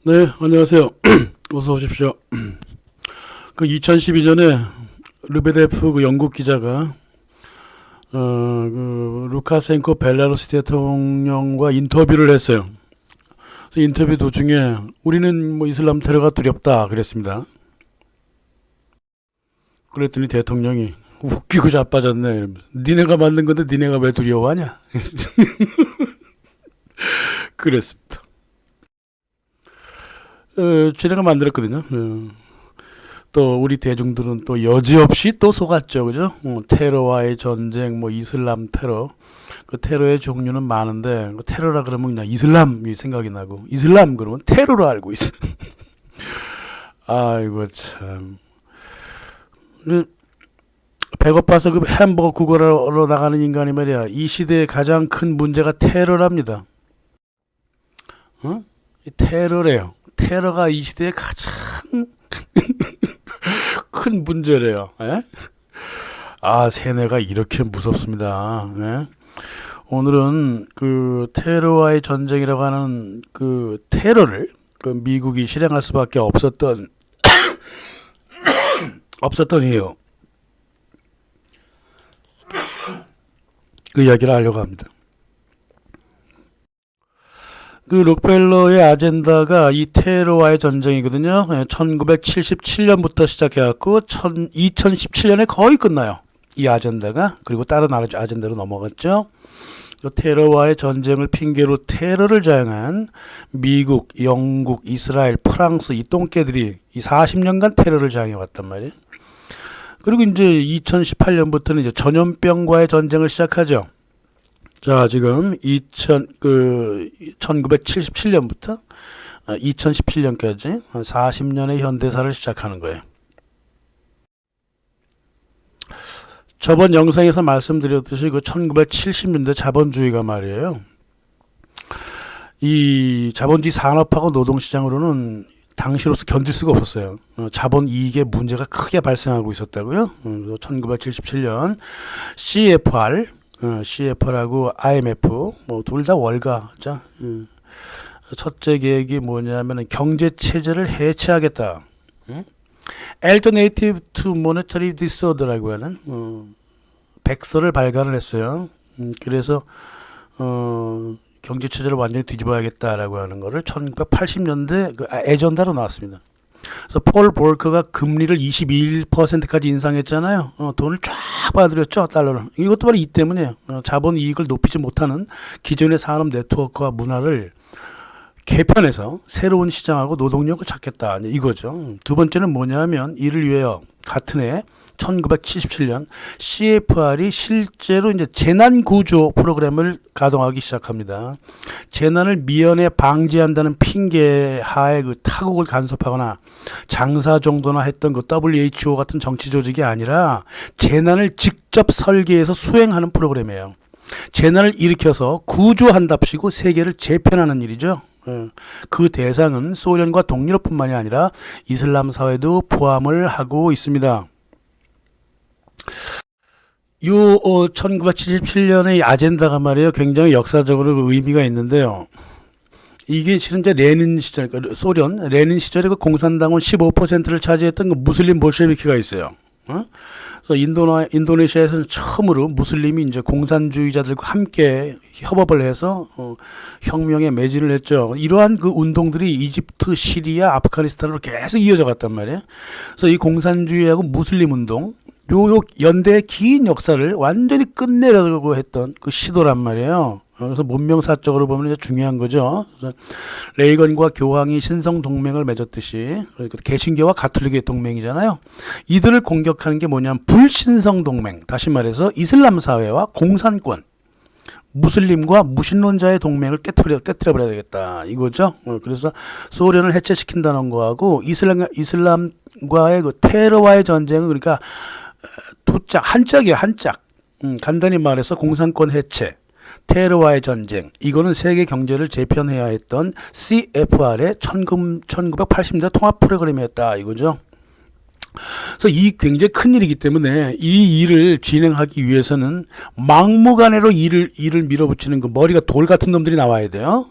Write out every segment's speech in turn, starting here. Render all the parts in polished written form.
네, 안녕하세요. 어서 오십시오. 그 2012년에 르베데프 그 영국 기자가 그 루카센코 벨라루스 대통령과 인터뷰를 했어요. 그래서 인터뷰 도중에 우리는 뭐 이슬람 테러가 두렵다 그랬습니다. 그랬더니 대통령이 웃기고 자빠졌네. 이러면서 니네가 만든 건데 니네가 왜 두려워하냐? 그랬습니다. 지네가 만들었거든요. 또 우리 대중들은 또 여지없이 또 속았죠, 그죠? 테러와의 전쟁, 뭐 이슬람 테러, 그 테러의 종류는 많은데 그 테러라 그러면 그냥 이슬람이 생각이 나고 이슬람 그러면 테러로 알고 있어. 아이고 참. 배고파서 그 햄버거 구걸하러 나가는 인간이 말이야. 이 시대의 가장 큰 문제가 테러랍니다. 어? 이 테러래요. 테러가 이 시대의 가장 큰 문제래요. 예? 아, 세뇌가 이렇게 무섭습니다. 예? 오늘은 그 테러와의 전쟁이라고 하는 그 테러를 그 미국이 실행할 수밖에 없었던 이유, 그 이야기를 하려고 합니다. 그 록펠러의 아젠다가 이 테러와의 전쟁이거든요. 1977년부터 시작해갖고 2017년에 거의 끝나요. 이 아젠다가. 그리고 다른 아젠다로 넘어갔죠. 그 테러와의 전쟁을 핑계로 테러를 자행한 미국, 영국, 이스라엘, 프랑스 이 똥개들이 이 40년간 테러를 자행해왔단 말이에요. 그리고 이제 2018년부터는 이제 전염병과의 전쟁을 시작하죠. 자, 지금 1977년부터 2017년까지 40년의 현대사를 시작하는 거예요. 저번 영상에서 말씀드렸듯이 그 1970년대 자본주의가 말이에요. 이 자본주의 산업하고 노동시장으로는 당시로서 견딜 수가 없었어요. 자본 이익에 문제가 크게 발생하고 있었다고요. 1977년 CFR하고 IMF 뭐 둘 다 월가죠. 첫째 계획이 뭐냐면은 경제 체제를 해체하겠다. Alternative to Monetary Disorder라고 하는 백서를 발간을 했어요. 그래서 경제 체제를 완전히 뒤집어야겠다라고 하는 거를 1980년대 그 에전다로 나왔습니다. 그래서 폴 볼커가 금리를 21%까지 인상했잖아요. 돈을 쫙 받아들였죠, 달러를. 이것도 바로 이 때문이에요. 자본 이익을 높이지 못하는 기존의 산업 네트워크와 문화를 개편해서 새로운 시장하고 노동력을 찾겠다, 이거죠. 두 번째는 뭐냐면 이를 위하여 같은 해 1977년 CFR이 실제로 이제 재난 구조 프로그램을 가동하기 시작합니다. 재난을 미연에 방지한다는 핑계 하에 그 타국을 간섭하거나 장사 정도나 했던 그 WHO 같은 정치 조직이 아니라 재난을 직접 설계해서 수행하는 프로그램이에요. 재난을 일으켜서 구조한답시고 세계를 재편하는 일이죠. 그 대상은 소련과 동유럽뿐만이 아니라 이슬람 사회도 포함을 하고 있습니다. 요 1977년의 아젠다가 말이에요. 굉장히 역사적으로 의미가 있는데요. 이게 실은 이제 레닌 시절, 그러니까 소련 레닌 시절에 그 공산당원 15%를 차지했던 그 무슬림 볼셰비키가 있어요. 그래서 인도네시아에서는 처음으로 무슬림이 이제 공산주의자들과 함께 협업을 해서 혁명에 매진을 했죠. 이러한 그 운동들이 이집트, 시리아, 아프가니스탄으로 계속 이어져 갔단 말이에요. 그래서 이 공산주의하고 무슬림 운동, 요 연대의 긴 역사를 완전히 끝내려고 했던 그 시도란 말이에요. 그래서 문명사적으로 보면 이제 중요한 거죠. 그래서 레이건과 교황이 신성 동맹을 맺었듯이, 그러니까 개신교와 가톨릭의 동맹이잖아요. 이들을 공격하는 게 뭐냐면 불신성 동맹, 다시 말해서 이슬람 사회와 공산권, 무슬림과 무신론자의 동맹을 깨트려버려야 되겠다, 이거죠. 그래서 소련을 해체시킨다는 거하고 이슬람과의 그 테러와의 전쟁은 그러니까 한짝이에요, 한짝. 간단히 말해서 공산권 해체, 테러와의 전쟁, 이거는 세계 경제를 재편해야 했던 CFR의 1980년대 통합 프로그램이었다, 이거죠. 그래서 이 굉장히 큰 일이기 때문에 이 일을 진행하기 위해서는 막무가내로 일을 밀어붙이는 그 머리가 돌 같은 놈들이 나와야 돼요.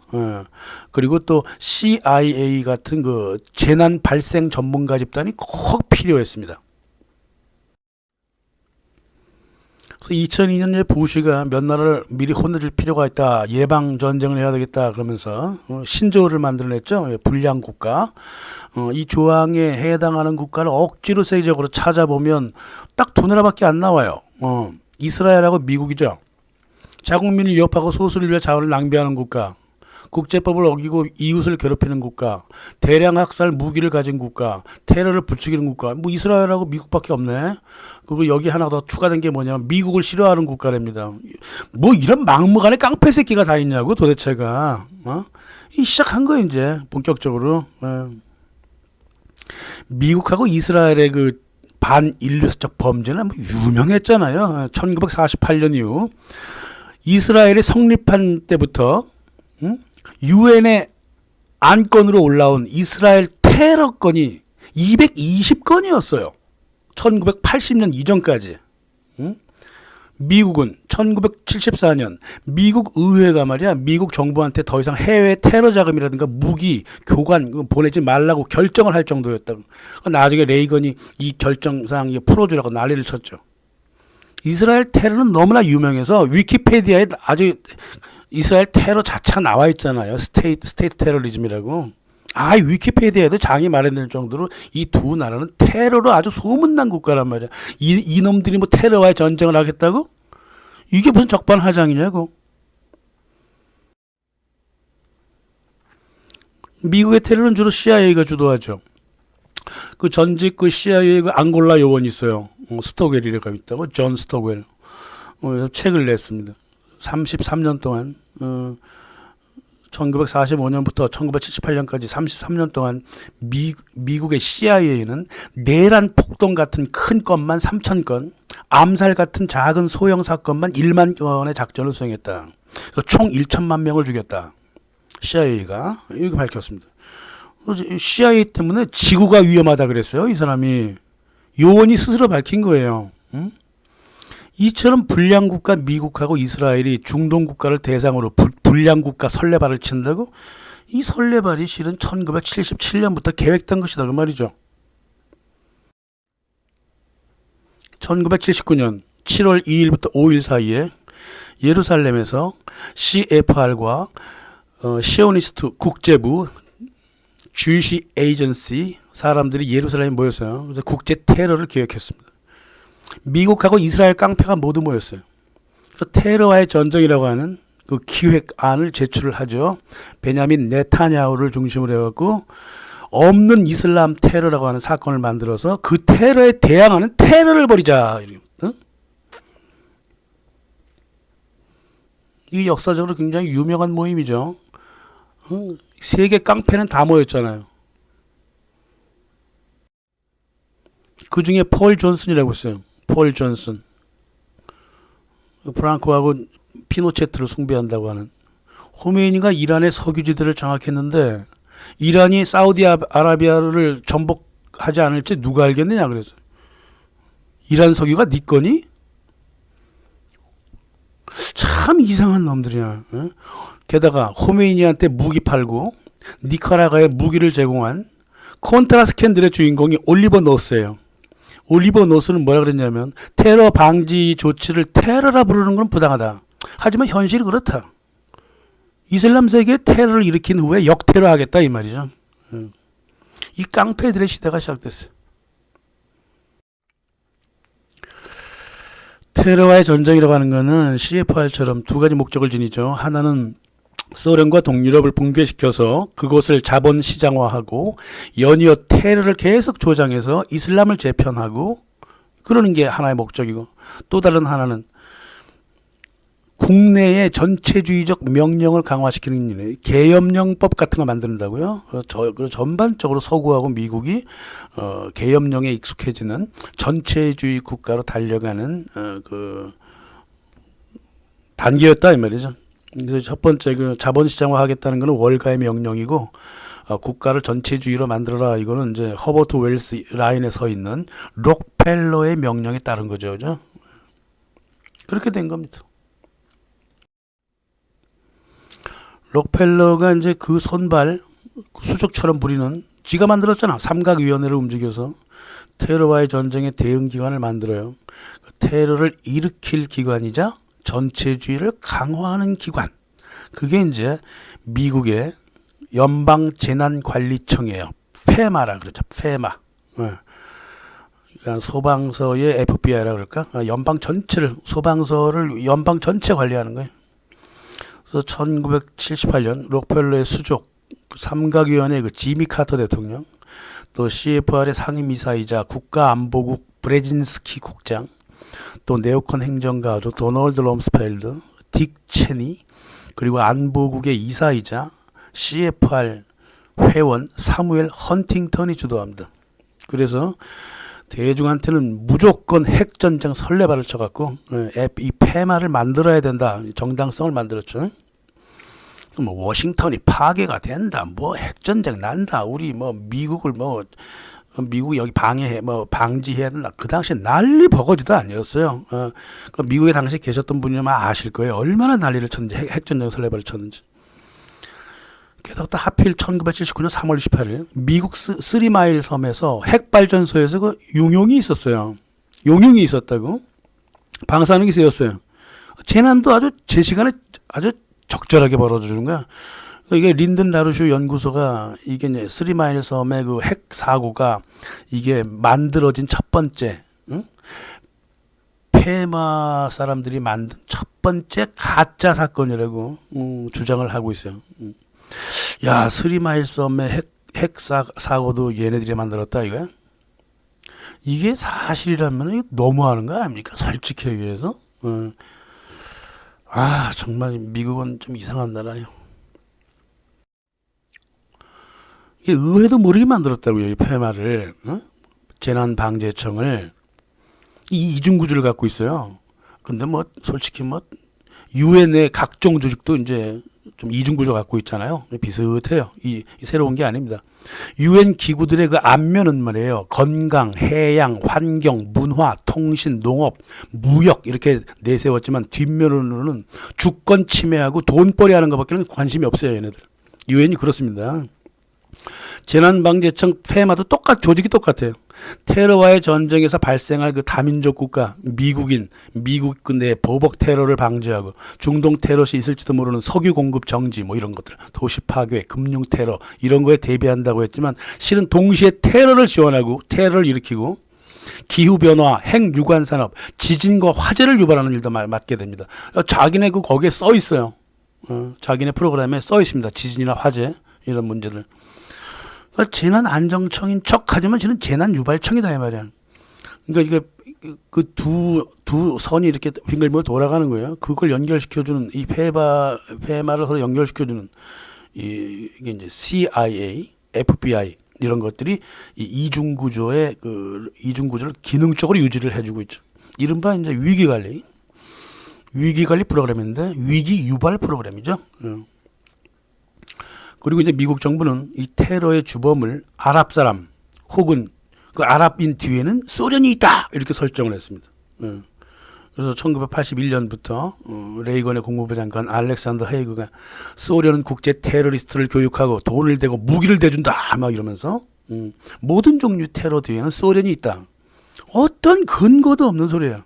그리고 또 CIA 같은 그 재난 발생 전문가 집단이 꼭 필요했습니다. 그래서 2002년에 부시가 몇 나라를 미리 혼내줄 필요가 있다. 예방 전쟁을 해야 되겠다. 그러면서 신조어를 만들어냈죠. 불량 국가. 이 조항에 해당하는 국가를 억지로 세계적으로 찾아보면 딱 두 나라밖에 안 나와요. 이스라엘하고 미국이죠. 자국민을 위협하고 소수를 위해 자원을 낭비하는 국가. 국제법을 어기고 이웃을 괴롭히는 국가, 대량 학살 무기를 가진 국가, 테러를 부추기는 국가, 뭐 이스라엘하고 미국밖에 없네. 그리고 여기 하나 더 추가된 게 뭐냐면 미국을 싫어하는 국가랍니다. 뭐 이런 막무가내 깡패 새끼가 다 있냐고 도대체가. 이 시작한 거 이제 본격적으로. 미국하고 이스라엘의 그 반인류적 범죄는 뭐 유명했잖아요. 1948년 이후 이스라엘이 성립한 때부터 유엔의 안건으로 올라온 이스라엘 테러 건이 220건이었어요. 1980년 이전까지. 미국은 1974년 미국 의회가 말이야 미국 정부한테 더 이상 해외 테러 자금이라든가 무기 교관 보내지 말라고 결정을 할 정도였다. 나중에 레이건이 이 결정사항 풀어주라고 난리를 쳤죠. 이스라엘 테러는 너무나 유명해서 위키페디아에 아주 이스라엘 테러 자체가 나와 있잖아요. 스테이트 테러리즘이라고. 위키페디아에도 장이 마련될 정도로 이 두 나라는 테러로 아주 소문난 국가란 말이야. 이놈들이 뭐 테러와의 전쟁을 하겠다고? 이게 무슨 적반하장이냐고. 미국의 테러는 주로 CIA가 주도하죠. 그 전직 그 CIA 그 앙골라 요원이 있어요. 스토겔이라고 있다고. 존 스토겔. 책을 냈습니다. 33년 동안 1945년부터 1978년까지 33년 동안 미국의 CIA는 내란 폭동 같은 큰 건만 3,000건, 암살 같은 작은 소형 사건만 1만 건의 작전을 수행했다. 그래서 총 1천만 명을 죽였다. CIA가 이렇게 밝혔습니다. CIA 때문에 지구가 위험하다 그랬어요. 이 사람이 요원이 스스로 밝힌 거예요. 이처럼 불량국가 미국하고 이스라엘이 중동 국가를 대상으로 불량국가 설레발을 친다고? 이 설레발이 실은 1977년부터 계획된 것이다 그 말이죠. 1979년 7월 2일부터 5일 사이에 예루살렘에서 CFR과 시오니스트 국제부 주이시 에이전시 사람들이 예루살렘에 모였어요. 그래서 국제 테러를 기획했습니다. 미국하고 이스라엘 깡패가 모두 모였어요. 그래서 테러와의 전쟁이라고 하는 그 기획안을 제출을 하죠. 베냐민 네타냐후를 중심으로 해갖고 없는 이슬람 테러라고 하는 사건을 만들어서 그 테러에 대항하는 테러를 벌이자. 이게 역사적으로 굉장히 유명한 모임이죠. 세계 깡패는 다 모였잖아요. 그 중에 폴 존슨이라고 있어요. 폴 존슨. 프랑코하고 피노체트를 숭배한다고 하는. 호메이니가 이란의 석유지대를 장악했는데 이란이 사우디아라비아를 전복하지 않을지 누가 알겠느냐 그랬어요. 이란 석유가 네 거니? 참 이상한 놈들이야. 게다가 호메이니한테 무기 팔고 니카라과에 무기를 제공한 콘트라 스캔들의 주인공이 올리버 노스예요. 올리버 노스는 뭐라 그랬냐면 테러 방지 조치를 테러라 부르는 건 부당하다. 하지만 현실이 그렇다. 이슬람 세계에 테러를 일으킨 후에 역테러 하겠다 이 말이죠. 이 깡패들의 시대가 시작됐어요. 테러와의 전쟁이라고 하는 것은 CFR처럼 두 가지 목적을 지니죠. 하나는 소련과 동유럽을 붕괴시켜서 그곳을 자본 시장화하고 연이어 테러를 계속 조장해서 이슬람을 재편하고 그러는 게 하나의 목적이고, 또 다른 하나는 국내의 전체주의적 명령을 강화시키는 일, 계엄령법 같은 거 만든다고요. 그래서 전반적으로 서구하고 미국이 계엄령에 익숙해지는 전체주의 국가로 달려가는 그 단계였다 이 말이죠. 그래서 첫 번째 그 자본시장화 하겠다는 것은 월가의 명령이고, 국가를 전체주의로 만들어라. 이거는 이제 허버트 웰스 라인에 서 있는 록펠러의 명령에 따른 거죠. 그죠? 그렇게 된 겁니다. 록펠러가 이제 그 손발 수족처럼 부리는 지가 만들었잖아. 삼각위원회를 움직여서 테러와의 전쟁의 대응기관을 만들어요. 테러를 일으킬 기관이자 전체주의를 강화하는 기관. 그게 이제 미국의 연방재난관리청이에요. 페마라 그러죠. 페마. 그러니까 소방서의 FBI라 그럴까? 연방 전체를 소방서를 연방 전체 관리하는 거예요. 그래서 1978년 록펠러의 수족 삼각위원회 그 지미 카터 대통령, 또 CFR의 상임이사이자 국가안보국 브레진스키 국장, 또 네오콘 행정가족 도널드 럼스펠드, 딕 체니, 그리고 안보국의 이사이자 CFR 회원 사무엘 헌팅턴이 주도합니다. 그래서 대중한테는 무조건 핵전쟁 설레발을 쳐갖고 이 페마를 만들어야 된다. 정당성을 만들었죠. 뭐 워싱턴이 파괴가 된다. 뭐 핵전쟁 난다. 우리 뭐 미국을 미국 여기 방해해 방지해야 된다. 그 당시에 난리 버거지도 아니었어요. 그 미국에 당시 계셨던 분이면 아실 거예요. 얼마나 난리를 쳤는지 핵전쟁 설레발을 쳤는지. 게다가 하필 1979년 3월 28일 미국 쓰리마일 섬에서 핵발전소에서 그 용용이 있었어요. 용용이 있었다고. 방사능이 쓰였어요. 재난도 아주 제 시간에 아주 적절하게 벌어주는 거야. 이게 린든 라루슈 연구소가 이게 이제 쓰리마일 섬의 그 핵 사고가 이게 만들어진 첫 번째, 페마 사람들이 만든 첫 번째 가짜 사건이라고 주장을 하고 있어요. 야, 쓰리마일 섬의 핵 사고도 얘네들이 만들었다 이거야? 이게 사실이라면 너무하는 거 아닙니까? 솔직히 얘기해서. 정말 미국은 좀 이상한 나라예요. 이게 의회도 모르게 만들었다고요. 이 페마를. 재난방재청을 이 이중구조를 갖고 있어요. 근데 뭐 솔직히 뭐 유엔의 각종 조직도 이제 좀 이중구조 갖고 있잖아요. 비슷해요. 이 새로운 게 아닙니다. 유엔 기구들의 그 앞면은 말이에요. 건강, 해양, 환경, 문화, 통신, 농업, 무역 이렇게 내세웠지만 뒷면으로는 주권 침해하고 돈벌이 하는 것밖에 관심이 없어요. 얘네들. 유엔이 그렇습니다. 재난방재청 페마도 조직이 똑같아요. 테러와의 전쟁에서 발생할 그 다민족 국가 미국 내 보복 테러를 방지하고 중동 테러 시 있을지도 모르는 석유 공급 정지 뭐 이런 것들, 도시 파괴, 금융 테러 이런 거에 대비한다고 했지만 실은 동시에 테러를 지원하고 테러를 일으키고 기후 변화, 핵 유관 산업, 지진과 화재를 유발하는 일도 맡게 됩니다. 자기네 거기에 써 있어요. 자기네 프로그램에 써 있습니다. 지진이나 화재 이런 문제들. 재난안정청인 척하지만 실은 재난유발청이다 이 말이야. 그러니까 이게 그 두 선이 이렇게 빙글빙글 돌아가는 거예요. 그걸 연결시켜주는 이 페마를 서로 연결시켜주는 이게 이제 CIA, FBI 이런 것들이 이 이중구조를 기능적으로 유지를 해주고 있죠. 이른바 이제 위기관리 프로그램인데 위기 유발 프로그램이죠. 그리고 이제 미국 정부는 이 테러의 주범을 아랍 사람 혹은 그 아랍인 뒤에는 소련이 있다 이렇게 설정을 했습니다. 그래서 1981년부터 레이건의 국무부 장관 알렉산더 헤이그가 소련은 국제 테러리스트를 교육하고 돈을 대고 무기를 대준다 막 이러면서 모든 종류 테러 뒤에는 소련이 있다. 어떤 근거도 없는 소리예요.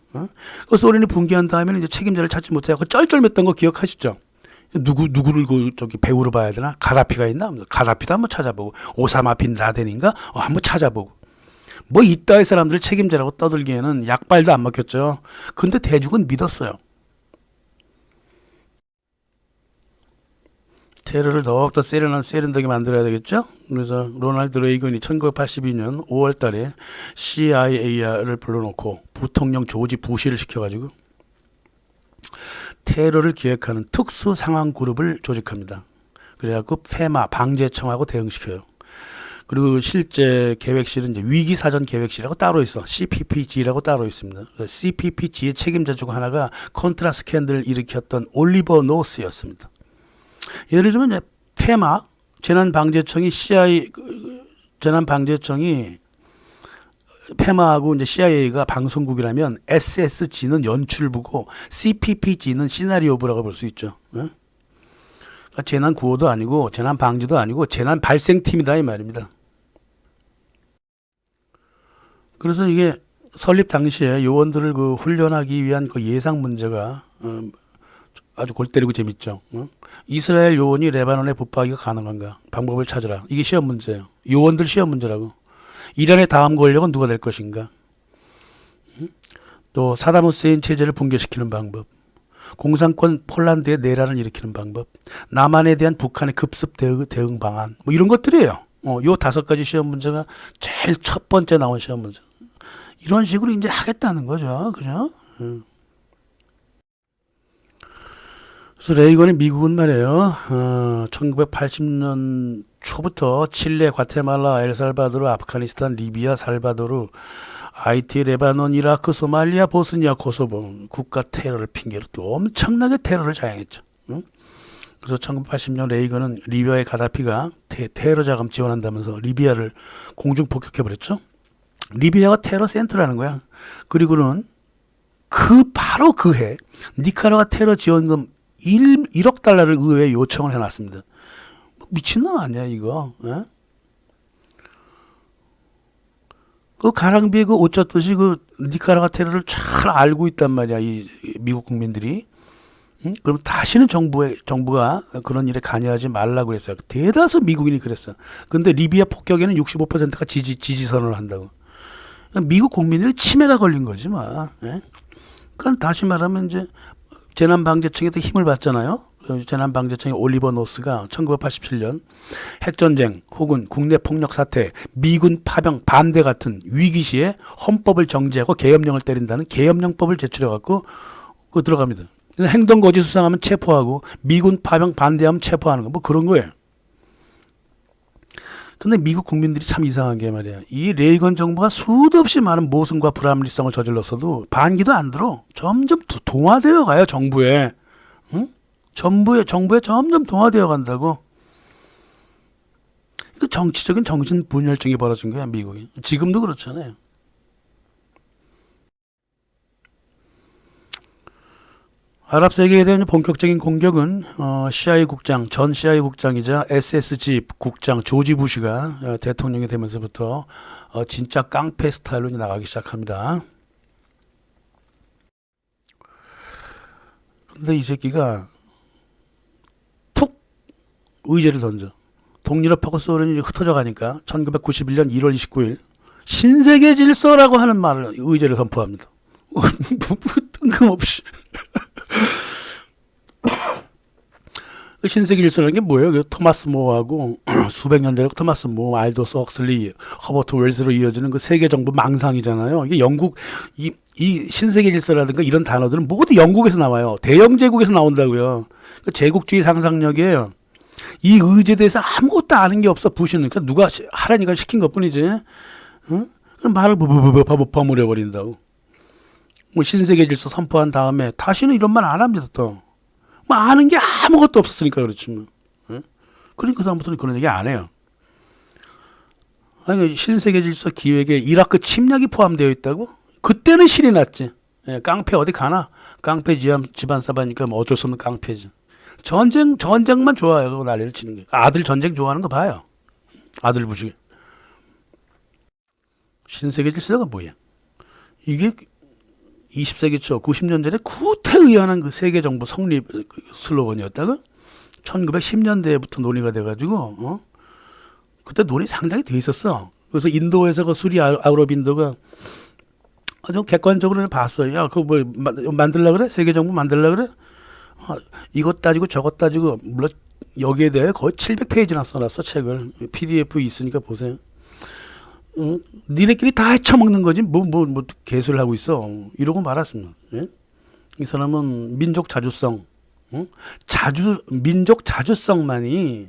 그 소련이 붕괴한 다음에는 이제 책임자를 찾지 못해서 쩔쩔맸던 거 기억하시죠? 누구를 저기 배우로 봐야 되나? 가다피가 있나? 가다피도 한번 찾아보고 오사마 빈 라덴인가? 한번 찾아보고 뭐 이따위 사람들을 책임자라고 떠들기에는 약발도 안 먹혔죠. 근데 대중은 믿었어요. 테러를 더욱더 세련되게 만들어야 되겠죠. 그래서 로널드 레이건이 1982년 5월 달에 CIA를 불러놓고 부통령 조지 부시를 시켜가지고 테러를 기획하는 특수 상황 그룹을 조직합니다. 그래갖고 페마 방재청하고 대응시켜요. 그리고 실제 계획실은 이제 위기사전 계획실이라고 따로 있어. CPPG라고 따로 있습니다. CPPG의 책임자 중 하나가 콘트라 스캔들을 일으켰던 올리버 노스였습니다. 예를 들면 이제 페마 재난방재청이 재난방재청이 페마하고 이제 CIA가 방송국이라면 SSG는 연출부고 CPPG는 시나리오부라고 볼 수 있죠. 그러니까 재난 구호도 아니고 재난 방지도 아니고 재난 발생팀이다 이 말입니다. 그래서 이게 설립 당시에 요원들을 그 훈련하기 위한 그 예상 문제가 아주 골 때리고 재밌죠. 이스라엘 요원이 레바논에 붙박이가 가능한가? 방법을 찾으라. 이게 시험 문제예요. 요원들 시험 문제라고. 이란의 다음 권력은 누가 될 것인가? 또 사담 후세인 체제를 붕괴시키는 방법, 공산권 폴란드의 내란을 일으키는 방법, 남한에 대한 북한의 급습 대응 방안, 뭐 이런 것들이에요. 요 5가지 시험 문제가 제일 첫 번째 나온 시험 문제. 이런 식으로 이제 하겠다는 거죠, 그죠? 그래서 레이건이 미국은 말이에요. 1980년 초부터 칠레, 과테말라, 엘살바도르, 아프가니스탄, 리비아, 살바도르, 하이티, 레바논, 이라크, 소말리아, 보스니아, 코소보 국가 테러를 핑계로 또 엄청나게 테러를 자행했죠. 그래서 1980년 레이건은 리비아의 가다피가 테러 자금 지원한다면서 리비아를 공중 폭격해버렸죠. 리비아가 테러 센터라는 거야. 그리고는 바로 그 해 니카라과 테러 지원금 1억 달러를 의회에 요청을 해놨습니다. 미친놈 아니야 이거? 에? 그 가랑비에 그 옷 젖듯이 그 니카라과 테러를 잘 알고 있단 말이야 이 미국 국민들이. 그럼 다시는 정부가 그런 일에 관여하지 말라고 그랬어요. 대다수 미국인이 그랬어. 근데 리비아 폭격에는 65%가 지지선을 한다고. 그러니까 미국 국민들이 치매가 걸린 거지 뭐. 예? 그러니까 다시 말하면 이제 재난방재청에도 힘을 받잖아요. 재난방재청의 올리버 노스가 1987년 핵전쟁 혹은 국내 폭력 사태, 미군 파병 반대 같은 위기 시에 헌법을 정지하고 계엄령을 때린다는 계엄령법을 제출해갖고 들어갑니다. 행동거지 수상하면 체포하고 미군 파병 반대하면 체포하는 거 뭐 그런 거예요. 근데 미국 국민들이 참 이상한 게 말이야. 이 레이건 정부가 수도 없이 많은 모순과 불합리성을 저질렀어도 반기도 안 들어. 점점 동화되어 가요 정부에. 응? 정부에 점점 동화되어 간다고. 그 정치적인 정신 분열증이 벌어진 거야 미국이. 지금도 그렇잖아요. 아랍 세계에 대한 본격적인 공격은 CIA 국장, 전 CIA 국장이자 SSG 국장 조지 부시가 대통령이 되면서부터 진짜 깡패 스타일로 나가기 시작합니다. 근데 이 새끼가 툭 의제를 던져. 동유럽하고 소련이 흩어져 가니까 1991년 1월 29일 신세계 질서라고 하는 말을 의제를 선포합니다. 뜬금없이. 그 신세계 질서라는 게 뭐예요? 그 토마스 모하고 수백 년 전에 토마스 모, 알도스 헉슬리, 허버트 웰스로 이어지는 그 세계 정부 망상이잖아요. 이게 영국 이 신세계 질서라든가 이런 단어들은 모두 영국에서 나와요. 대영 제국에서 나온다고요. 그 제국주의 상상력이에요. 이 의제에 대해서 아무것도 아는 게 없어 부시는. 그러니까 누가 하라니까 시킨 것뿐이지. 응? 그럼 말을 버무려 버린다고. 뭐 신세계 질서 선포한 다음에 다시는 이런 말 안 합니다 또. 뭐 아는 게 아무것도 없었으니까 그렇지 뭐. 그러니까 다음부터는 그런 얘기 안 해요. 아니 신세계 질서 기획에 이라크 침략이 포함되어 있다고? 그때는 신이 났지. 깡패 어디 가나? 깡패 집안 사바니까 뭐 어쩔 수 없는 깡패지. 전쟁만 좋아하고 난리를 치는 거예요. 아들 전쟁 좋아하는 거 봐요. 아들 부시게. 신세계 질서가 뭐야? 이게 20세기 초 90년 전에 구태의연한 그 세계 정부 성립 슬로건이었다가 1910년대부터 논의가 돼가지고 그때 논의 상당히 돼 있었어. 그래서 인도에서 그 수리 아우러빈도가 아주 객관적으로 봤어요. 야, 그거 뭐 만들라 그래? 세계 정부 만들라 그래? 이것 따지고 저것 따지고 물론 여기에 대해 거의 700페이지나 써놨어 책을. PDF 있으니까 보세요. 니네끼리 다 헤쳐먹는 거지 뭐 개수를 하고 있어 이러고 말았습니다. 예? 이 사람은 민족 자주성, 민족 자주성만이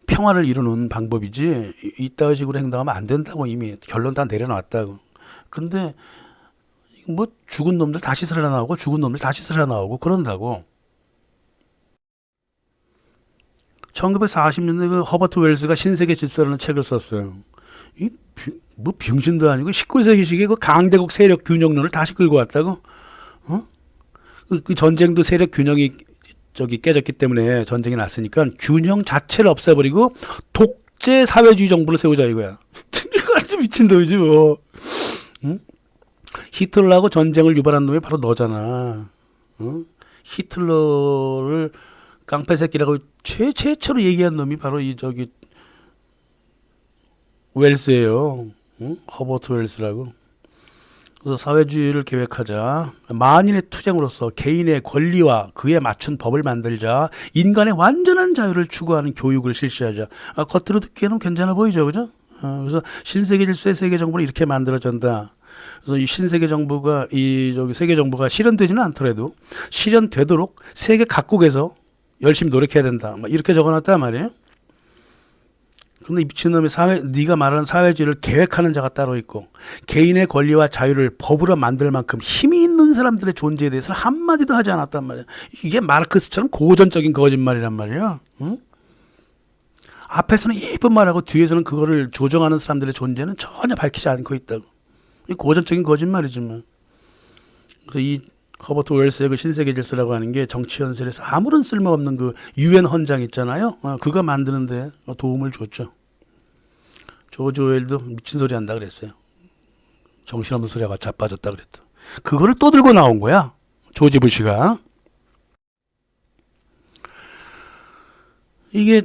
평화를 이루는 방법이지 이따위 식으로 행동하면 안 된다고 이미 결론 다 내려놨다고. 근데 뭐 죽은 놈들 다시 살아나오고 죽은 놈들 다시 살아나오고 그런다고. 1940년대 그 허버트 웰스가 신세계 질서라는 책을 썼어요. 뭐 병신도 아니고 19세기식의 그 강대국 세력 균형론을 다시 끌고 왔다고? 어? 그 전쟁도 세력 균형이 깨졌기 때문에 전쟁이 났으니까 균형 자체를 없애버리고 독재 사회주의 정부를 세우자 이거야. 완전 미친 놈이지 뭐. 응? 히틀러하고 전쟁을 유발한 놈이 바로 너잖아. 응? 히틀러를 깡패 새끼라고 최초로 얘기한 놈이 바로 웰스예요. 응? 허버트 웰스라고. 그래서 사회주의를 계획하자. 만인의 투쟁으로서 개인의 권리와 그에 맞춘 법을 만들자. 인간의 완전한 자유를 추구하는 교육을 실시하자. 겉으로 듣기에는 괜찮아 보이죠, 그죠? 그래서 신세계 질서의 세계 정부를 이렇게 만들어진다. 그래서 이 신세계 정부가 세계 정부가 실현되지는 않더라도 실현되도록 세계 각국에서 열심히 노력해야 된다. 이렇게 적어놨단 말이에요. 근데 이 미친놈이 네가 말하는 사회주의를 계획하는 자가 따로 있고 개인의 권리와 자유를 법으로 만들 만큼 힘이 있는 사람들의 존재에 대해서는 한마디도 하지 않았단 말이야. 이게 마르크스처럼 고전적인 거짓말이란 말이야. 응? 앞에서는 예쁜 말하고 뒤에서는 그거를 조정하는 사람들의 존재는 전혀 밝히지 않고 있다고. 이 고전적인 거짓말이지만. 그래서 이 허버트 웰스의 그 신세계 질서라고 하는 게 정치 현실에서 아무런 쓸모없는 그 유엔 헌장 있잖아요. 그거 만드는데 도움을 줬죠. 조지 오웰도 미친 소리 한다 그랬어요. 정신없는 소리가 자빠졌다 그랬다. 그거를 또 들고 나온 거야. 조지 부시가. 이게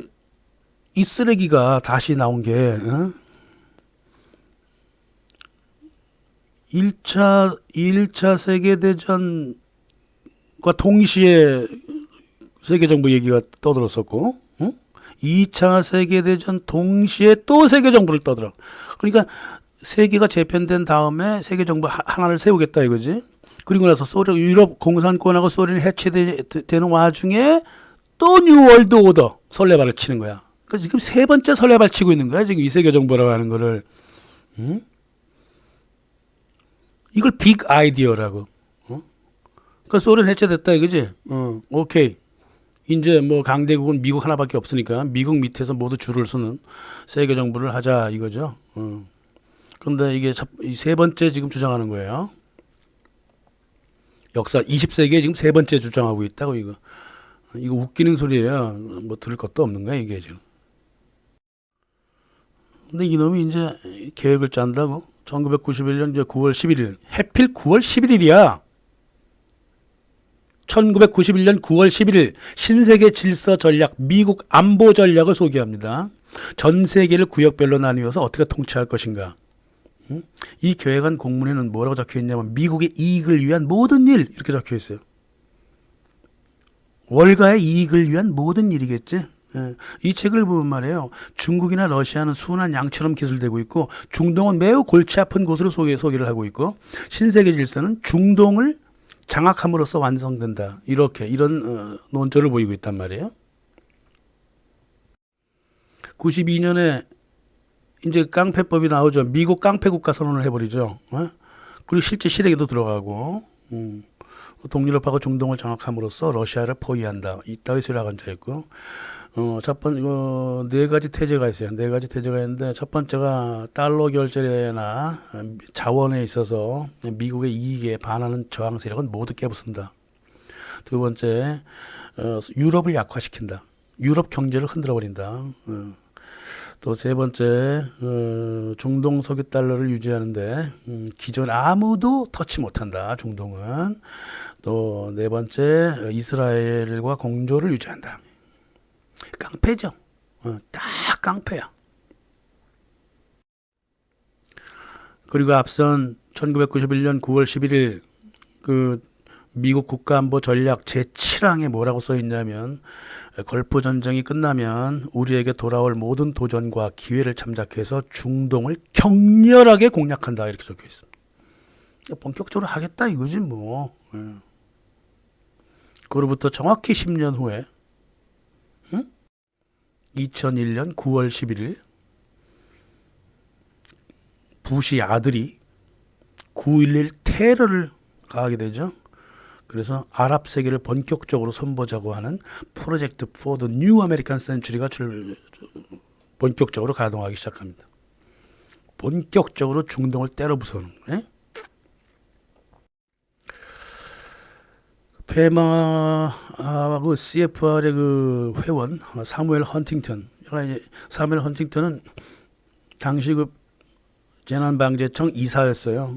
이 쓰레기가 다시 나온 게 1차 세계대전과 동시에 세계정부 얘기가 떠들었었고 2차 세계대전 동시에 또 세계정부를 떠들어. 그러니까 세계가 재편된 다음에 세계정부 하나를 세우겠다 이거지. 그리고 나서 유럽 공산권하고 소련이 해체되는 와중에 또 뉴월드 오더 설레발을 치는 거야. 그러니까 지금 세 번째 설레발 치고 있는 거야. 지금 이 세계정부라고 하는 거를. 이걸 빅 아이디어라고. 그러니까 소련 해체됐다 이거지. 오케이. 이제 뭐 강대국은 미국 하나밖에 없으니까 미국 밑에서 모두 줄을 서는 세계 정부를 하자 이거죠. 그런데 이게 세 번째 지금 주장하는 거예요. 역사 20세기에 지금 세 번째 주장하고 있다고 이거. 이거 웃기는 소리예요. 뭐 들을 것도 없는 거야 이게 지금. 근데 이놈이 이제 계획을 짠다고. 1991년 이제 9월 11일. 해필 9월 11일이야. 1991년 9월 11일 신세계 질서 전략, 미국 안보 전략을 소개합니다. 전 세계를 구역별로 나누어서 어떻게 통치할 것인가. 이 계획안 공문에는 뭐라고 적혀 있냐면 미국의 이익을 위한 모든 일 이렇게 적혀 있어요. 월가의 이익을 위한 모든 일이겠지. 이 책을 보면 말이에요. 중국이나 러시아는 순한 양처럼 기술되고 있고 중동은 매우 골치 아픈 곳으로 소개를 하고 있고 신세계 질서는 중동을 장악함으로써 완성된다. 이런 논조를 보이고 있단 말이에요. 92년에 이제 깡패법이 나오죠. 미국 깡패 국가 선언을 해버리죠. 그리고 실제 실행에도 들어가고 동유럽하고 중동을 장악함으로써 러시아를 포위한다. 이따위 소리가 앉아 있고 네 가지 태제가 있어요. 네 가지 태제가 있는데 첫 번째가 달러 결제나 자원에 있어서 미국의 이익에 반하는 저항 세력은 모두 깨부순다. 두 번째, 유럽을 약화시킨다. 유럽 경제를 흔들어 버린다. 또 세 번째, 중동 석유 달러를 유지하는데 기존 아무도 터치 못한다. 중동은. 또 네 번째, 이스라엘과 공조를 유지한다. 깡패죠. 딱 깡패야. 그리고 앞선 1991년 9월 11일 그 미국 국가안보 전략 제7항에 뭐라고 써 있냐면 걸프 전쟁이 끝나면 우리에게 돌아올 모든 도전과 기회를 참작해서 중동을 격렬하게 공략한다 이렇게 적혀 있습니다. 본격적으로 하겠다 이거지 뭐. 그로부터 정확히 10년 후에 2001년 9월 11일 부시 아들이 9.11 테러를 가하게 되죠. 그래서 아랍 세계를 본격적으로 손보자고 하는 프로젝트 for the New American Century가 본격적으로 가동하기 시작합니다. 본격적으로 중동을 때려 부수는. 페마하고 CFR의 그 회원 사무엘 헌팅턴. 사무엘 헌팅턴은 당시 그 재난방재청 이사였어요.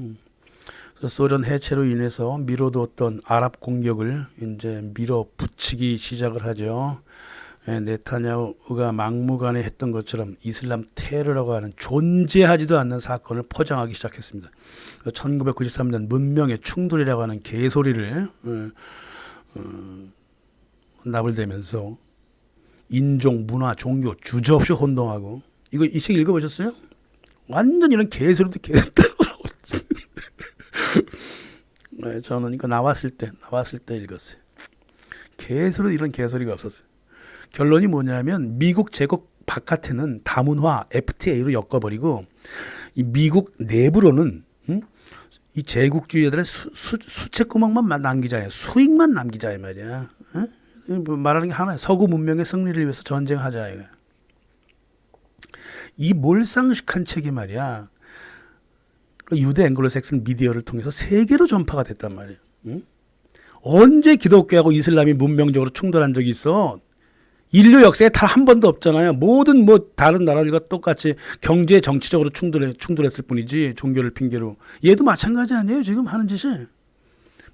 소련 해체로 인해서 미뤄두었던 아랍 공격을 이제 밀어붙이기 시작을 하죠. 네타냐후가 막무가내 했던 것처럼 이슬람 테러라고 하는 존재하지도 않는 사건을 포장하기 시작했습니다. 1993년 문명의 충돌이라고 하는 개소리를 나불대면서 인종, 문화, 종교 주저없이 혼동하고 이거 이 책 읽어보셨어요? 완전 이런 개소리도 개소리도 저는 이거 나왔을 때 읽었어요. 개소리 이런 개소리가 없었어요. 결론이 뭐냐면 미국 제국 바깥에는 다문화 FTA로 엮어버리고 이 미국 내부로는 이 제국주의자들의 수채구멍만 남기자, 수익만 남기자 이 말이야. 말하는 게 하나야. 서구 문명의 승리를 위해서 전쟁하자 이거야. 이 몰상식한 책이 말이야. 유대 앵글로색슨 미디어를 통해서 세계로 전파가 됐단 말이에요. 언제 기독교하고 이슬람이 문명적으로 충돌한 적이 있어? 인류 역사에 단 한 번도 없잖아요. 모든 다른 나라들과 똑같이 경제 정치적으로 충돌했을 뿐이지 종교를 핑계로. 얘도 마찬가지 아니에요 지금 하는 짓이.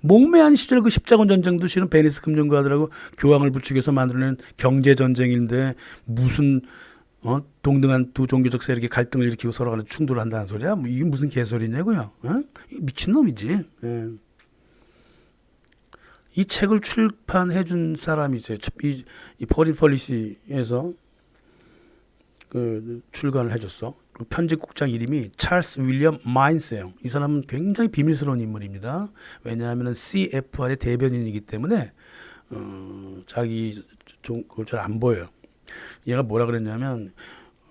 목매한 시절 그 십자군 전쟁도 실은 베니스 금융가들하고 교황을 부추겨서 만들어낸 경제 전쟁인데 무슨 동등한 두 종교적 세력이 갈등을 일으키고 서로 간에 충돌을 한다는 소리야? 이게 무슨 개소리냐고요? 미친놈이지. 이 책을 출판해 준 사람이 있어요. 이 포린 폴리시에서 그 출간을 해줬어. 그 편집국장 이름이 찰스 윌리엄 마인스예요. 이 사람은 굉장히 비밀스러운 인물입니다. 왜냐하면 CFR의 대변인이기 때문에 자기 그걸 잘 안 보여요. 얘가 뭐라 그랬냐면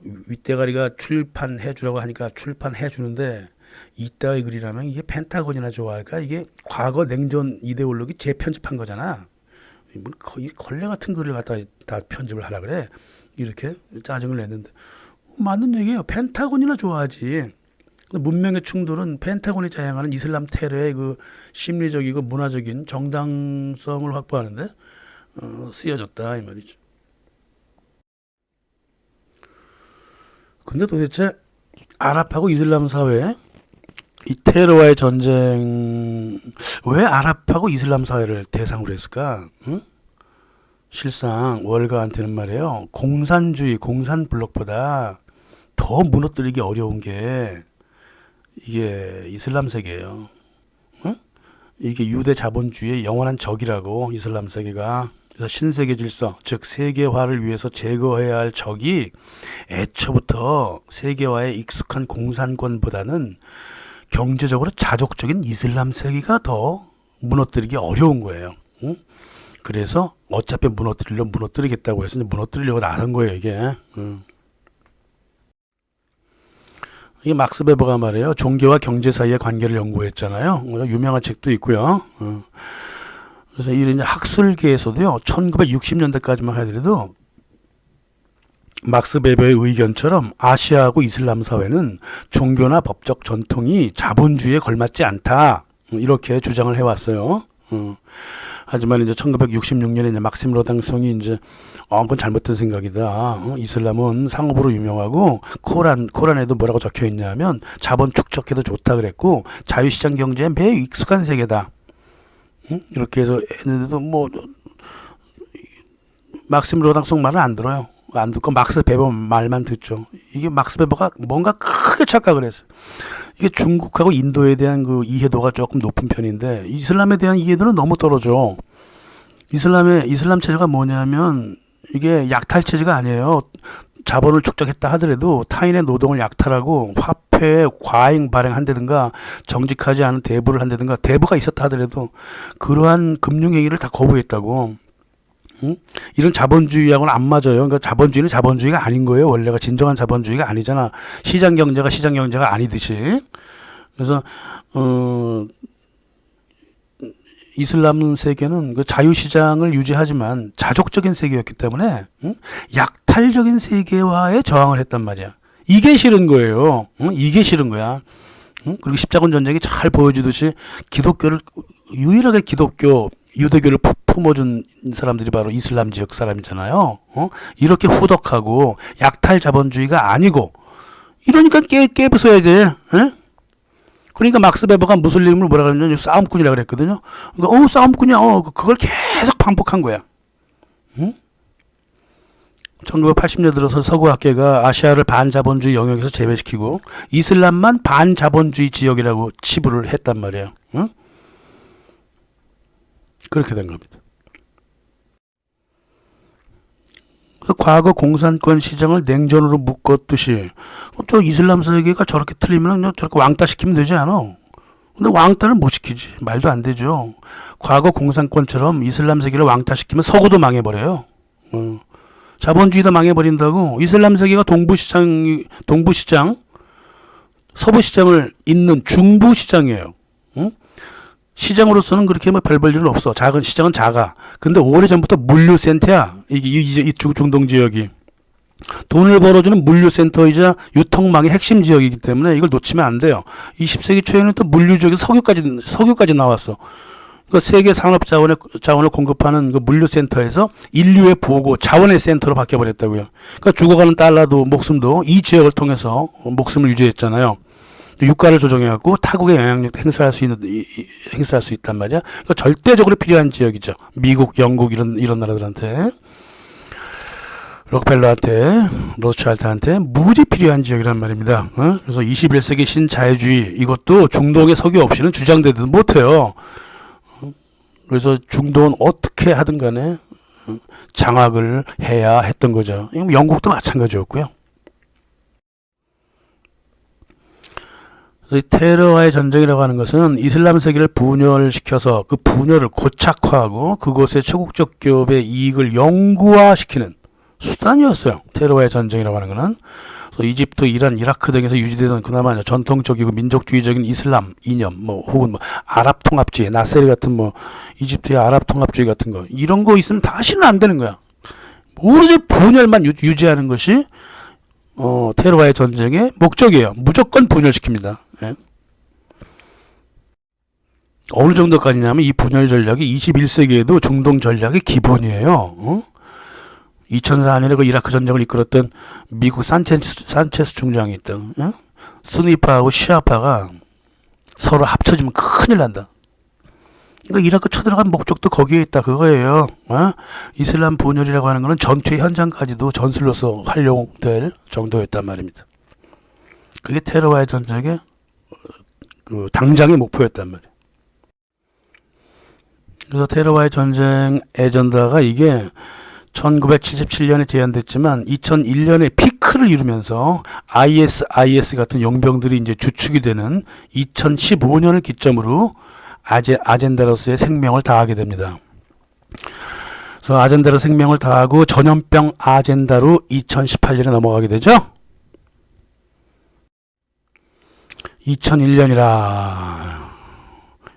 윗대가리가 출판해 주라고 하니까 걸출판해 주는데 이따의 글이라면 이게 펜타곤이나 좋아할까? 이게 과거 냉전 이데올로기 재편집한 거잖아. 거의 걸레 같은 글을 갖다 다 편집을 하라 그래. 이렇게 짜증을 냈는데 맞는 얘기예요. 펜타곤이나 좋아하지. 문명의 충돌은 펜타곤이 자행하는 이슬람 테러의 그 심리적이고 문화적인 정당성을 확보하는데 쓰여졌다 이 말이죠. 근데 도대체 아랍하고 이슬람 사회 이 테러와의 전쟁 왜 아랍하고 이슬람 사회를 대상으로 했을까? 실상 월가한테는 말이에요. 공산주의, 공산블록보다 더 무너뜨리기 어려운 게 이게 이슬람 세계예요. 이게 유대 자본주의의 영원한 적이라고 이슬람 세계가. 그래서 신세계 질서, 즉 세계화를 위해서 제거해야 할 적이 애초부터 세계화에 익숙한 공산권보다는 경제적으로 자족적인 이슬람 세계가 더 무너뜨리기 어려운 거예요. 그래서 어차피 무너뜨리려면 무너뜨리겠다고 해서 무너뜨리려고 나선 거예요 이게. 이게 막스 베버가 말이에요. 종교와 경제 사이의 관계를 연구했잖아요. 유명한 책도 있고요. 그래서 이런 학술계에서도요. 1960년대까지만 하더라도 막스 베버의 의견처럼 아시아하고 이슬람 사회는 종교나 법적 전통이 자본주의에 걸맞지 않다. 이렇게 주장을 해왔어요. 하지만 이제 1966년에 이제 막심 로당성이 이제 그건 잘못된 생각이다. 이슬람은 상업으로 유명하고 코란에도 뭐라고 적혀 있냐면 자본 축적해도 좋다 그랬고 자유시장 경제에 매우 익숙한 세계다. 이렇게 해서 했는데도 막심 로당성 말은 안 들어요. 안 듣고 막스 베버 말만 듣죠. 이게 막스 베버가 뭔가 크게 착각을 했어요. 이게 중국하고 인도에 대한 그 이해도가 조금 높은 편인데 이슬람에 대한 이해도는 너무 떨어져. 이슬람 체제가 뭐냐면 이게 약탈 체제가 아니에요. 자본을 축적했다 하더라도 타인의 노동을 약탈하고 화폐 과잉 발행한다든가 정직하지 않은 대부를 한다든가 대부가 있었다 하더라도 그러한 금융행위를 다 거부했다고. 이런 자본주의하고는 안 맞아요. 그러니까 자본주의는 자본주의가 아닌 거예요. 원래가 진정한 자본주의가 아니잖아. 시장 경제가 아니듯이. 그래서 이슬람 세계는 그 자유시장을 유지하지만 자족적인 세계였기 때문에 약탈적인 세계화에 저항을 했단 말이야. 이게 싫은 거예요. 이게 싫은 거야. 그리고 십자군 전쟁이 잘 보여주듯이 기독교를 유일하게 유대교를 품어준 사람들이 바로 이슬람 지역 사람이잖아요. 이렇게 후덕하고 약탈 자본주의가 아니고 이러니까 깨부숴야지. 에? 그러니까 막스 베버가 무슬림을 뭐라 그러냐면 싸움꾼이라 그랬거든요. 그러니까 싸움꾼이야. 그걸 계속 반복한 거야. 응? 1980년 들어서 서구학계가 아시아를 반자본주의 영역에서 제외시키고 이슬람만 반자본주의 지역이라고 치부를 했단 말이에요. 응? 그렇게 된 겁니다. 과거 공산권 시장을 냉전으로 묶었듯이 저 이슬람 세계가 저렇게 틀리면 저렇게 왕따시키면 되지 않아? 근데 왕따를 못 시키지. 말도 안 되죠. 과거 공산권처럼 이슬람 세계를 왕따시키면 서구도 망해버려요. 자본주의도 망해버린다고. 이슬람 세계가 동부시장, 서부시장을 잇는 중부시장이에요. 응? 시장으로서는 그렇게 별볼 일은 없어. 작은 시장은 작아. 근데 오래전부터 물류센터야. 이 중동 지역이. 돈을 벌어주는 물류센터이자 유통망의 핵심 지역이기 때문에 이걸 놓치면 안 돼요. 20세기 초에는 또 물류 지역에서 석유까지 나왔어. 그 세계 산업 자원을 공급하는 그 물류센터에서 인류의 보고 자원의 센터로 바뀌어버렸다고요. 그러니까 죽어가는 달러도 목숨도 이 지역을 통해서 목숨을 유지했잖아요. 유가를 조정해갖고 타국의 영향력도 행사할 수 있단 말이야. 그러니까 절대적으로 필요한 지역이죠. 미국, 영국 이런 나라들한테, 록펠러한테, 로스차일드한테 무지 필요한 지역이란 말입니다. 그래서 21세기 신자유주의 이것도 중동의 석유 없이는 주장되지도 못해요. 그래서 중동은 어떻게 하든 간에 장악을 해야 했던 거죠. 영국도 마찬가지였고요. 그래서 이 테러와의 전쟁이라고 하는 것은 이슬람 세계를 분열시켜서 그 분열을 고착화하고 그곳의 초국적 기업의 이익을 영구화시키는 수단이었어요. 테러와의 전쟁이라고 하는 것은. 그래서 이집트, 이란, 이라크 등에서 유지되던 그나마 전통적이고 민족주의적인 이슬람 이념, 혹은 아랍 통합주의, 나세르 같은 이집트의 아랍 통합주의 같은 거 이런 거 있으면 다시는 안 되는 거야. 오로지 분열만 유지하는 것이 테러와의 전쟁의 목적이에요. 무조건 분열시킵니다. 예. 어느 정도까지냐면 이 분열 전략이 21세기에도 중동 전략의 기본이에요. 2004년에 그 이라크 전쟁을 이끌었던 미국 산체스 중장이 있던 수니파하고 시아파가 서로 합쳐지면 큰일 난다. 그러니까 이라크 쳐들어간 목적도 거기에 있다 그거예요. 이슬람 분열이라고 하는 것은 전투의 현장까지도 전술로서 활용될 정도였단 말입니다. 그게 테러와의 전쟁의 그 당장의 목표였단 말이에요. 그래서 테러와의 전쟁 에전다가 이게 1977년에 제안됐지만 2001년에 피크를 이루면서 IS 같은 용병들이 이제 주축이 되는 2015년을 기점으로 아젠다로서의 생명을 다하게 됩니다. 그래서 아젠다로 생명을 다하고 전염병 아젠다로 2018년에 넘어가게 되죠. 2001년이라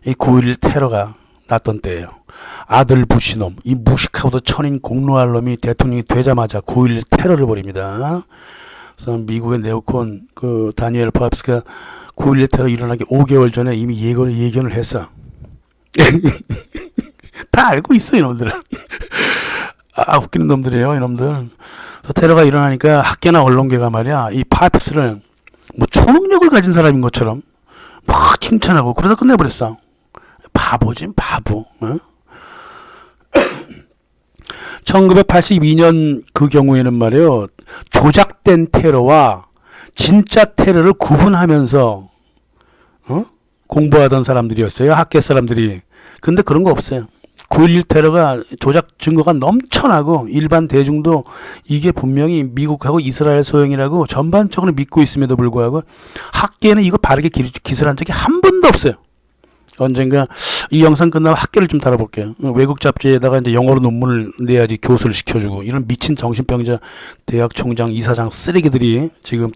이 9.11 테러가 났던 때예요. 아들 부시놈, 이 무식하고도 천인 공로할 놈이 대통령이 되자마자 9.11 테러를 벌입니다. 그래서 미국의 네오콘 그 다니엘 파엡스가 9.11 테러 일어나기 5개월 전에 이미 예견을 했어. 다 알고 있어 이놈들은. 웃기는 놈들이에요 이놈들. 그래서 테러가 일어나니까 학계나 언론계가 말이야 이 파엡스를 초능력을 가진 사람인 것처럼 막 칭찬하고 그러다 끝내버렸어. 바보지 바보. 1982년 그 경우에는 말이에요 조작된 테러와 진짜 테러를 구분하면서 공부하던 사람들이었어요. 학계 사람들이. 근데 그런 거 없어요. 9.11 테러가 조작 증거가 넘쳐나고 일반 대중도 이게 분명히 미국하고 이스라엘 소행이라고 전반적으로 믿고 있음에도 불구하고 학계는 이거 바르게 기술한 적이 한 번도 없어요. 언젠가 이 영상 끝나면 학계를 좀 다뤄볼게요. 외국 잡지에다가 이제 영어로 논문을 내야지 교수를 시켜주고 이런 미친 정신병자 대학 총장 이사장 쓰레기들이 지금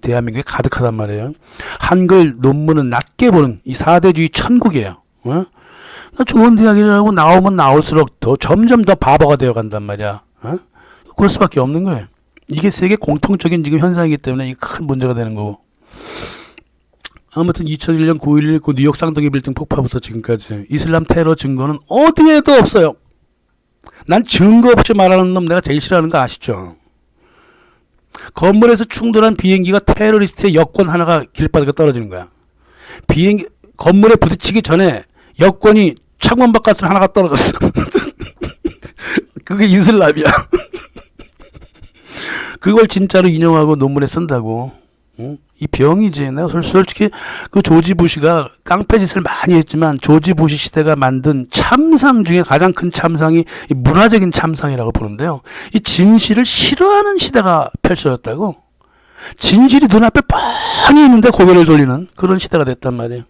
대한민국에 가득하단 말이에요. 한글 논문은 낮게 보는 이 사대주의 천국이에요. 나 좋은 대학이라고 나오면 나올수록 더 점점 더 바보가 되어 간단 말이야. 어? 그럴 수밖에 없는 거예요. 이게 세계 공통적인 지금 현상이기 때문에 이게 큰 문제가 되는 거고. 아무튼 2001년 9.11 그 뉴욕 쌍둥이 빌딩 폭파부터 지금까지 이슬람 테러 증거는 어디에도 없어요. 난 증거 없이 말하는 놈 내가 제일 싫어하는 거 아시죠? 건물에서 충돌한 비행기가 테러리스트의 여권 하나가 길바닥에 떨어지는 거야. 비행기 건물에 부딪히기 전에 여권이 창문 바깥으로 하나가 떨어졌어. 그게 이슬람이야. 그걸 진짜로 인용하고 논문에 쓴다고. 응? 이 병이지. 내가 솔직히 그 조지 부시가 깡패짓을 많이 했지만 조지 부시 시대가 만든 참상 중에 가장 큰 참상이 이 문화적인 참상이라고 보는데요. 이 진실을 싫어하는 시대가 펼쳐졌다고. 진실이 눈앞에 뻔히 있는데 고개를 돌리는 그런 시대가 됐단 말이에요.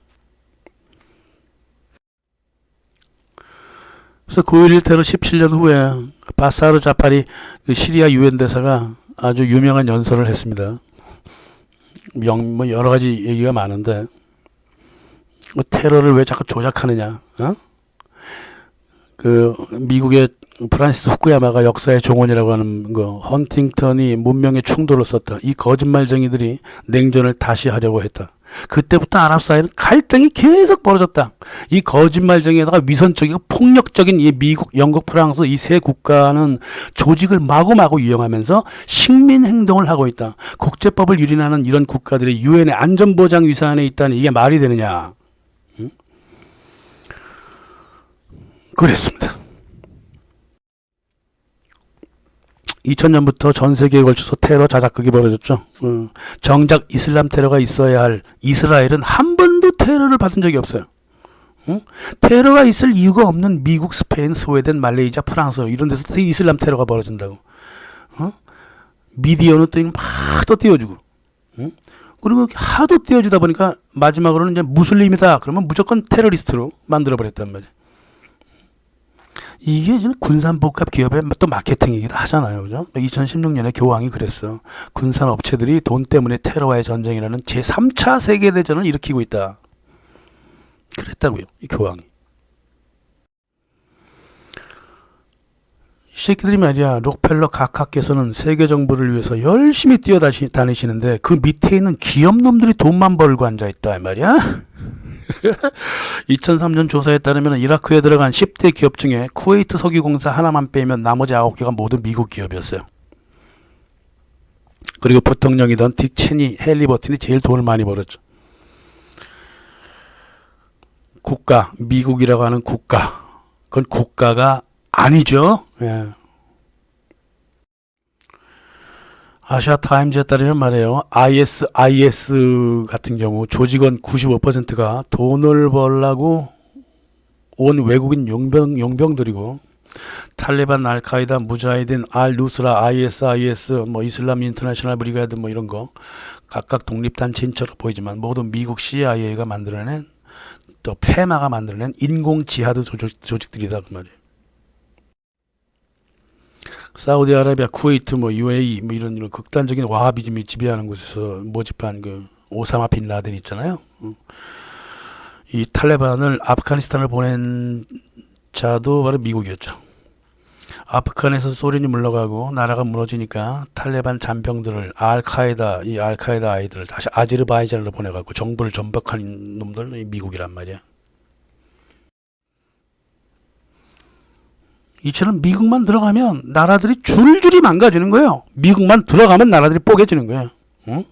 그래서 9.11 테러 17년 후에 바사르 자파리 그 시리아 유엔 대사가 아주 유명한 연설을 했습니다. 뭐 여러 가지 얘기가 많은데 뭐 테러를 왜 자꾸 조작하느냐? 어? 그 미국의 프란시스 후쿠야마가 역사의 종언이라고 하는 거, 헌팅턴이 문명의 충돌을 썼다. 이 거짓말쟁이들이 냉전을 다시 하려고 했다. 그때부터 아랍 사이는 갈등이 계속 벌어졌다. 이 거짓말쟁이에다가 위선적이고 폭력적인 이 미국, 영국, 프랑스 이 세 국가는 조직을 마구마구 이용하면서 식민 행동을 하고 있다. 국제법을 유린하는 이런 국가들이 유엔의 안전보장 위원회에 있다니 이게 말이 되느냐. 응? 그랬습니다. 2000년부터 전 세계에 걸쳐서 테러 자작극이 벌어졌죠. 정작 이슬람 테러가 있어야 할 이스라엘은 한 번도 테러를 받은 적이 없어요. 테러가 있을 이유가 없는 미국, 스페인, 스웨덴, 말레이시아, 프랑스 이런 데서 이슬람 테러가 벌어진다고. 미디어는 또 막 또 띄워주고. 그리고 하도 띄워주다 보니까 마지막으로는 이제 무슬림이다 그러면 무조건 테러리스트로 만들어버렸단 말이에요. 이게 지금 군산복합 기업의 또 마케팅이기도 하잖아요. 그죠? 2016년에 교황이 그랬어. 군산 업체들이 돈 때문에 테러와의 전쟁이라는 제3차 세계대전을 일으키고 있다. 그랬다고요. 이 교황이. 이 새끼들이 말이야. 록펠러 각하께서는 세계 정부를 위해서 열심히 뛰어다니시는데 그 밑에 있는 기업놈들이 돈만 벌고 앉아있다. 말이야. 2003년 조사에 따르면 이라크에 들어간 10대 기업 중에 쿠웨이트 석유공사 하나만 빼면 나머지 9개가 모두 미국 기업이었어요. 그리고 부통령이던 딕 체니, 헨리 버튼이 제일 돈을 많이 벌었죠. 국가, 미국이라고 하는 국가. 그건 국가가 아니죠. 예. 아시아 타임즈에 따르면 말이에요. IS 같은 경우 조직원 95%가 돈을 벌려고 온 외국인 용병들이고 탈레반, 알카이다, 무자히딘, 알누스라, IS, 뭐 이슬람 인터내셔널 브리가드 뭐 이런 거 각각 독립단체인처럼 보이지만 모두 미국 CIA가 만들어낸 또 페마가 만들어낸 인공 지하드 조직들이다 그 말이에요. 사우디아라비아, 쿠웨이트, 뭐 UAE 뭐 이런 극단적인 와하비즘이 지배하는 곳에서 모집한 그 오사마 빈 라덴 있잖아요. 이 탈레반을 아프가니스탄을 보낸 자도 바로 미국이었죠. 아프간에서 소련이 물러가고 나라가 무너지니까 탈레반 잔병들을 이 알카에다 아이들을 다시 아제르바이잔으로 보내갖고 정부를 전복한 놈들 미국이란 말이야. 이처럼 미국만 들어가면 나라들이 줄줄이 망가지는 거예요. 미국만 들어가면 나라들이 뽀개지는 거예요. 응?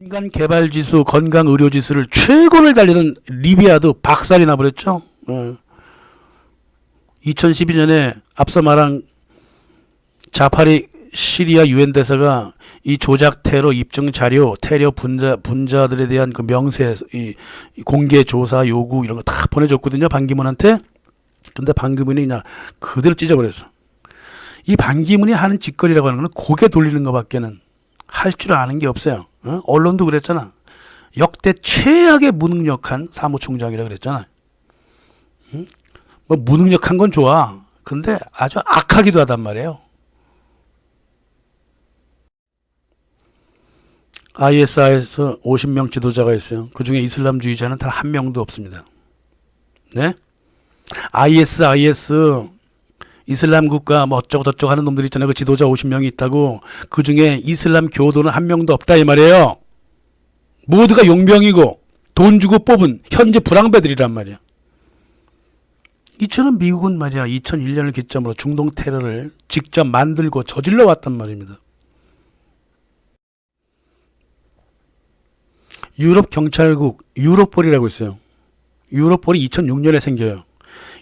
인간 개발 지수, 건강 의료 지수를 최고를 달리던 리비아도 박살이 나버렸죠. 2012년에 앞서 말한 자파리 시리아 유엔 대사가 이 조작 테러 입증 자료, 테러 분자들에 대한 그 명세, 이 공개 조사 요구 이런 거 다 보내줬거든요. 반기문한테. 근데 반기문이 그냥 그대로 찢어버렸어. 이 반기문이 하는 짓거리라고 하는 건 고개 돌리는 것밖에는 할 줄 아는 게 없어요. 언론도 그랬잖아. 역대 최악의 무능력한 사무총장이라 그랬잖아. 뭐 무능력한 건 좋아. 근데 아주 악하기도 하단 말이에요. ISIS 50명 지도자가 있어요. 그 중에 이슬람주의자는 단 한 명도 없습니다. 네? IS 이슬람 국가 뭐 어쩌고 저쩌고 하는 놈들 있잖아요. 그 지도자 50명이 있다고. 그 중에 이슬람 교도는 한 명도 없다 이 말이에요. 모두가 용병이고 돈 주고 뽑은 현재 불황배들이란 말이야. 이처럼 미국은 말이야 2001년을 기점으로 중동 테러를 직접 만들고 저질러 왔단 말입니다. 유럽 경찰국 유로폴이라고 있어요. 유로폴이 2006년에 생겨요.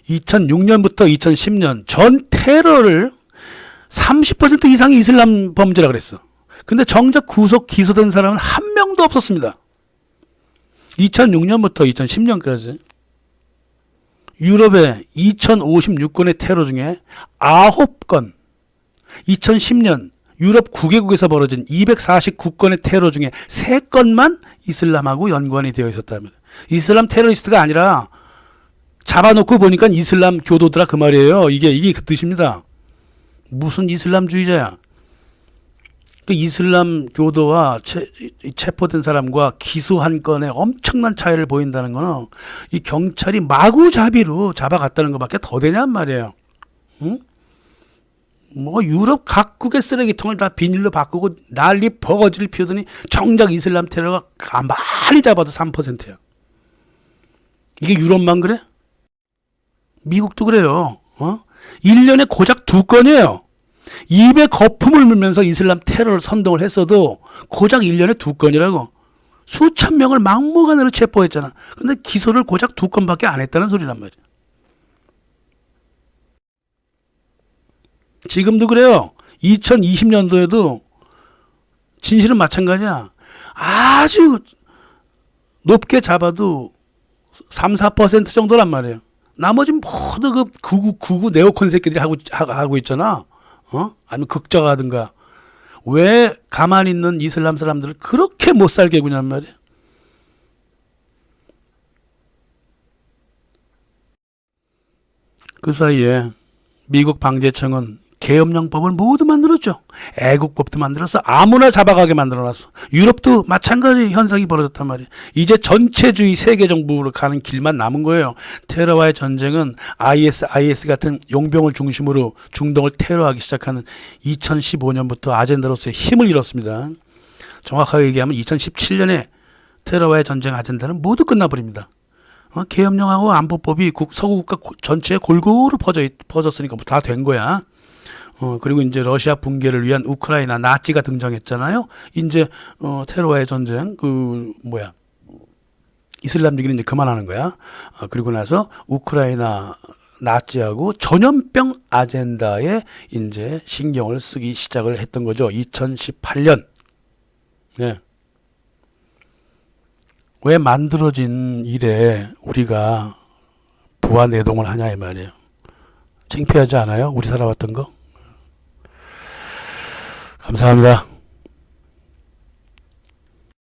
2006년부터 2010년 전 테러를 30% 이상이 이슬람 범죄라 그랬어. 근데 정작 구속 기소된 사람은 한 명도 없었습니다. 2006년부터 2010년까지 유럽의 2056건의 테러 중에 9건, 2010년 유럽 9개국에서 벌어진 249건의 테러 중에 3건만 이슬람하고 연관이 되어 있었답니다. 이슬람 테러리스트가 아니라 잡아놓고 보니까 이슬람 교도더라 그 말이에요. 이게 그 뜻입니다. 무슨 이슬람주의자야. 그 이슬람 교도와 체포된 사람과 기소한 건에 엄청난 차이를 보인다는 거는 이 경찰이 마구잡이로 잡아갔다는 것밖에 더 되냔 말이에요. 응? 뭐 유럽 각국의 쓰레기통을 다 비닐로 바꾸고 난리 버거지를 피우더니 정작 이슬람 테러가 가만히 잡아도 3%야. 이게 유럽만 그래? 미국도 그래요. 1년에 고작 2건이에요. 입에 거품을 물면서 이슬람 테러를 선동을 했어도 고작 1년에 2건이라고. 수천 명을 막무가내로 체포했잖아. 근데 기소를 고작 2건밖에 안 했다는 소리란 말이야. 지금도 그래요. 2020년도에도 진실은 마찬가지야. 아주 높게 잡아도 3-4% 정도란 말이에요. 나머지 모두 그 구구 네오콘 새끼들이 하고 있잖아. 아니면 극적하든가. 왜 가만히 있는 이슬람 사람들을 그렇게 못 살게 구냔 말이야. 그 사이에 미국 방재청은 계엄령법을 모두 만들었죠. 애국법도 만들어서 아무나 잡아가게 만들어놨어. 유럽도 마찬가지 현상이 벌어졌단 말이에요. 이제 전체주의 세계정부로 가는 길만 남은 거예요. 테러와의 전쟁은 IS 같은 용병을 중심으로 중동을 테러하기 시작하는 2015년부터 아젠다로서의 힘을 잃었습니다. 정확하게 얘기하면 2017년에 테러와의 전쟁 아젠다는 모두 끝나버립니다. 계엄령하고 안보법이 서구 국가 전체에 골고루 퍼졌으니까 다 된 거야. 그리고 이제 러시아 붕괴를 위한 우크라이나 나치가 등장했잖아요. 이제 테러와의 전쟁 이슬람 얘기는 이제 그만하는 거야. 그리고 나서 우크라이나 나치하고 전염병 아젠다에 이제 신경을 쓰기 시작을 했던 거죠. 2018년. 네. 왜 만들어진 일에 우리가 부하 내동을 하냐 이 말이에요. 창피하지 않아요? 우리 살아왔던 거? 감사합니다.